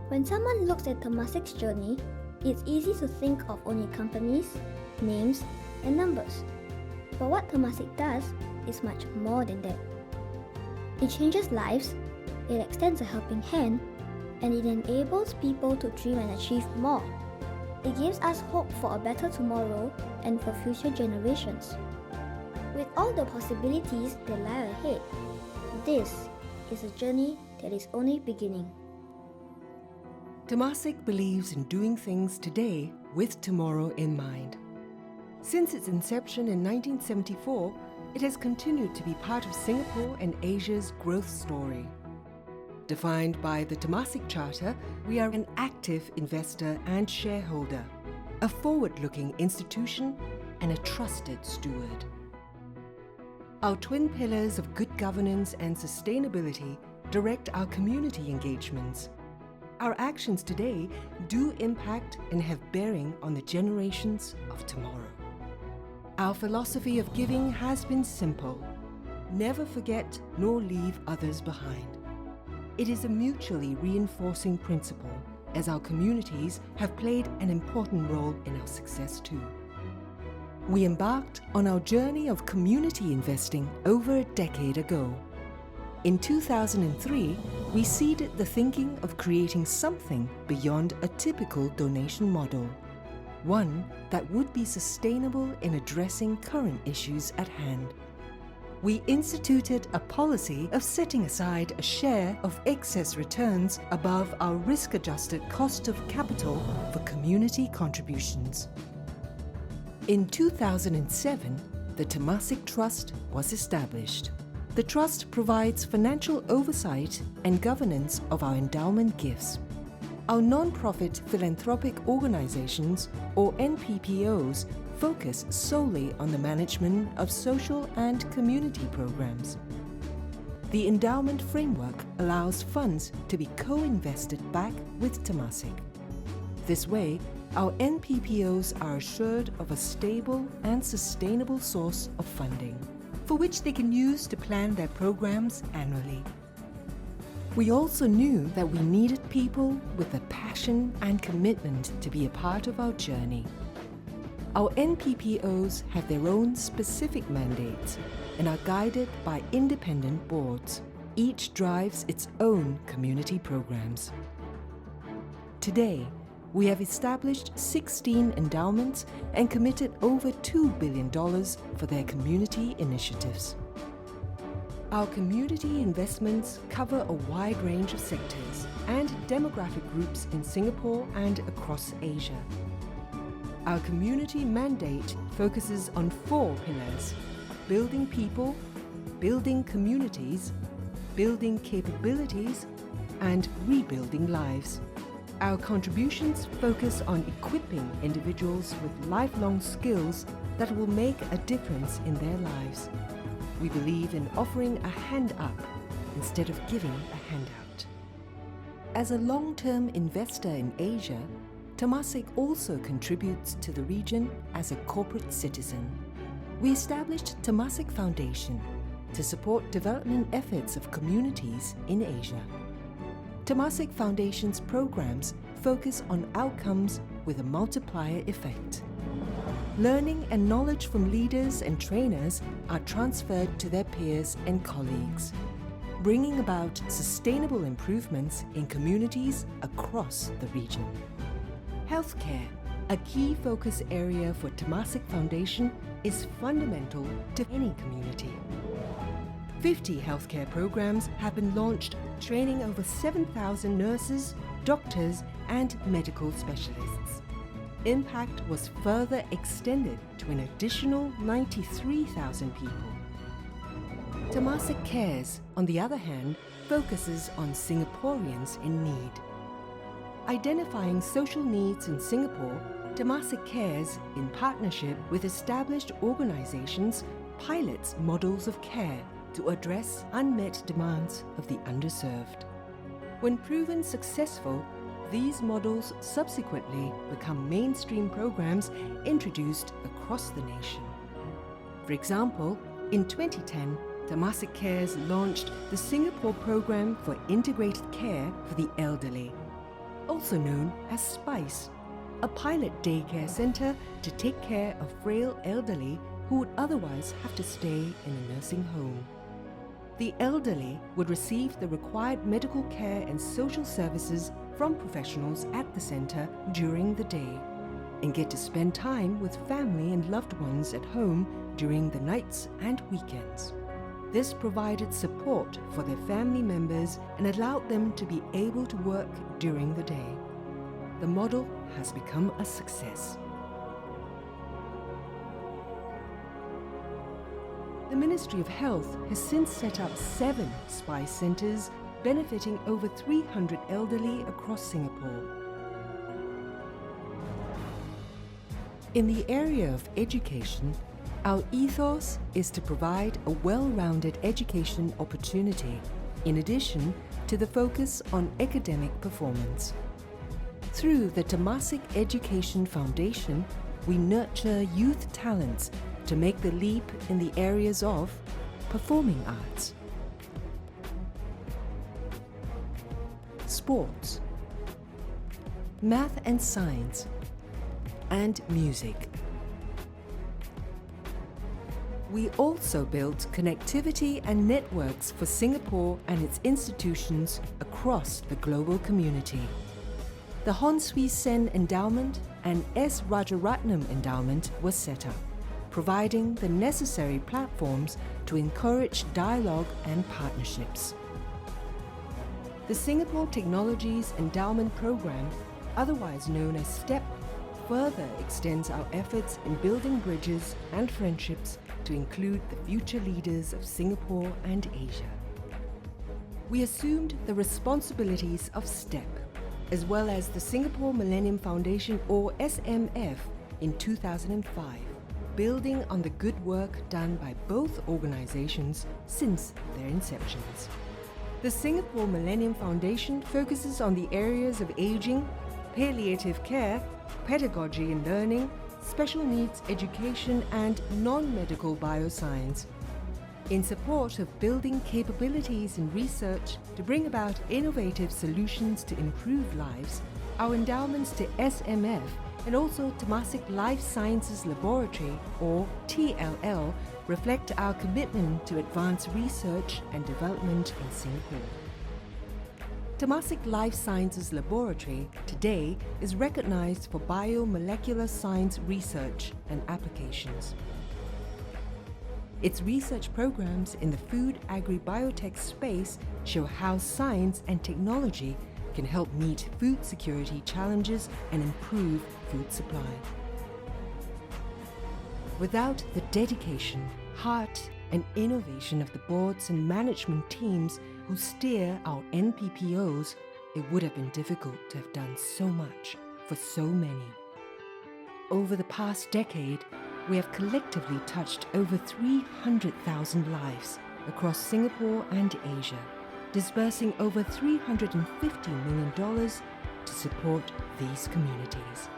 When someone looks at Temasek's journey, it's easy to think of only companies, names, and numbers. But what Temasek does is much more than that. It changes lives, it extends a helping hand, and it enables people to dream and achieve more. It gives us hope for a better tomorrow and for future generations. With all the possibilities that lie ahead, this is a journey that is only beginning. Temasek believes in doing things today with tomorrow in mind. Since its inception in 1974, it has continued to be part of Singapore and Asia's growth story. Defined by the Temasek Charter, we are an active investor and shareholder, a forward-looking institution, and a trusted steward. Our twin pillars of good governance and sustainability direct our community engagements. Our actions today do impact and have bearing on the generations of tomorrow. Our philosophy of giving has been simple: never forget nor leave others behind. It is a mutually reinforcing principle, as our communities have played an important role in our success too. We embarked on our journey of community investing over a decade ago. In 2003, we seeded the thinking of creating something beyond a typical donation model, one that would be sustainable in addressing current issues at hand. We instituted a policy of setting aside a share of excess returns above our risk-adjusted cost of capital for community contributions. In 2007, the Temasek Trust was established. The Trust provides financial oversight and governance of our endowment gifts. Our non-profit philanthropic organizations, or NPPOs, focus solely on the management of social and community programs. The endowment framework allows funds to be co-invested back with Temasek. This way, our NPPOs are assured of a stable and sustainable source of funding, for which they can use to plan their programs annually. We also knew that we needed people with the passion and commitment to be a part of our journey. Our NPPOs have their own specific mandates and are guided by independent boards. Each drives its own community programs. Today, we have established 16 endowments and committed over $2 billion for their community initiatives. Our community investments cover a wide range of sectors and demographic groups in Singapore and across Asia. Our community mandate focuses on 4 pillars: building people, building communities, building capabilities, and rebuilding lives. Our contributions focus on equipping individuals with lifelong skills that will make a difference in their lives. We believe in offering a hand up instead of giving a handout. As a long-term investor in Asia, Temasek also contributes to the region as a corporate citizen. We established Temasek Foundation to support development efforts of communities in Asia. Temasek Foundation's programs focus on outcomes with a multiplier effect. Learning and knowledge from leaders and trainers are transferred to their peers and colleagues, bringing about sustainable improvements in communities across the region. Healthcare, a key focus area for Temasek Foundation, is fundamental to any community. 50 healthcare programs have been launched, training over 7,000 nurses, doctors, and medical specialists. Impact was further extended to an additional 93,000 people. Temasek Cares, on the other hand, focuses on Singaporeans in need. Identifying social needs in Singapore, Temasek Cares, in partnership with established organizations, pilots models of care to address unmet demands of the underserved. When proven successful, these models subsequently become mainstream programs introduced across the nation. For example, in 2010, Temasek Cares launched the Singapore Program for Integrated Care for the Elderly. also known as SPICE, a pilot daycare center to take care of frail elderly who would otherwise have to stay in a nursing home. The elderly would receive the required medical care and social services from professionals at the center during the day and get to spend time with family and loved ones at home during the nights and weekends. This provided support for their family members and allowed them to be able to work during the day. The model has become a success. The Ministry of Health has since set up 7 SPICE centres benefiting over 300 elderly across Singapore. In the area of education, our ethos is to provide a well-rounded education opportunity, in addition to the focus on academic performance. Through the Temasek Education Foundation, we nurture youth talents to make the leap in the areas of performing arts, sports, math and science, and music. We also built connectivity and networks for Singapore and its institutions across the global community. The Hon Swee Sen Endowment and S. Rajaratnam Endowment was set up, providing the necessary platforms to encourage dialogue and partnerships. The Singapore Technologies Endowment Program, otherwise known as STEP, further extends our efforts in building bridges and friendships to include the future leaders of Singapore and Asia. We assumed the responsibilities of STEP, as well as the Singapore Millennium Foundation, or SMF, in 2005, building on the good work done by both organizations since their inceptions. The Singapore Millennium Foundation focuses on the areas of aging, palliative care, pedagogy and learning, special needs education, and non-medical bioscience, in support of building capabilities in research to bring about innovative solutions to improve lives. Our endowments to SMF and also Temasek Life Sciences Laboratory, or TLL, reflect our commitment to advance research and development in Singapore. Temasek Life Sciences Laboratory today is recognized for biomolecular science research and applications. Its research programs in the food agri-biotech space show how science and technology can help meet food security challenges and improve food supply. Without the dedication, heart, and innovation of the boards and management teams who steer our NPPOs, it would have been difficult to have done so much for so many. Over the past decade, we have collectively touched over 300,000 lives across Singapore and Asia, disbursing over $350 million to support these communities.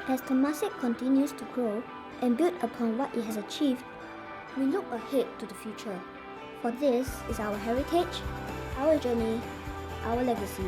As Temasek continues to grow and build upon what it has achieved, we look ahead to the future. For this is our heritage, our journey, our legacy.